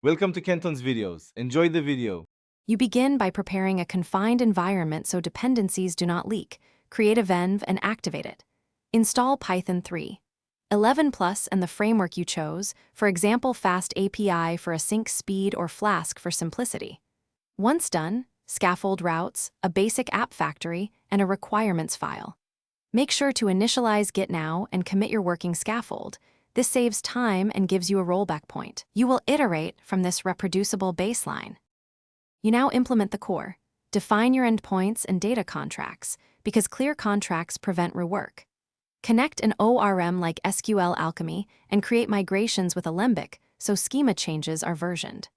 Welcome to Kenton's videos. Enjoy the video. You begin by preparing a confined environment so dependencies do not leak. Create a venv and activate it. Install Python 3. 11 Plus and the framework you chose, for example Fast API for async speed or Flask for simplicity. Once done, scaffold routes, a basic app factory, and a requirements file. Make sure to initialize Git now and commit your working scaffold. This saves time and gives you a rollback point. You will iterate from this reproducible baseline. You now implement the core. Define your endpoints and data contracts, because clear contracts prevent rework. Connect an ORM like SQL Alchemy and create migrations with Alembic so schema changes are versioned.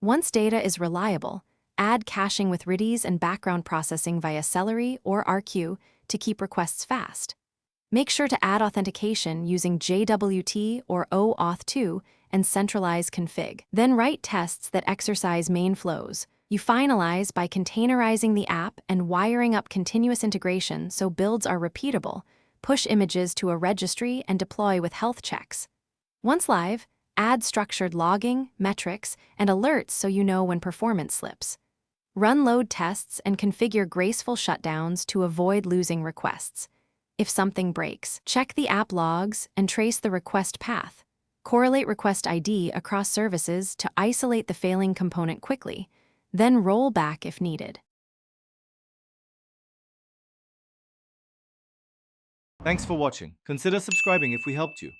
Once data is reliable, add caching with Redis and background processing via Celery or RQ to keep requests fast. Make sure to add authentication using JWT or OAuth2 and centralize config. Then write tests that exercise main flows. You finalize by containerizing the app and wiring up continuous integration so builds are repeatable. Push images to a registry and deploy with health checks. Once live, add structured logging, metrics, and alerts so you know when performance slips. Run load tests and configure graceful shutdowns to avoid losing requests. If something breaks, check the app logs and trace the request path. Correlate request ID across services to isolate the failing component quickly, then roll back if needed. Thanks for watching. Consider subscribing if we helped you.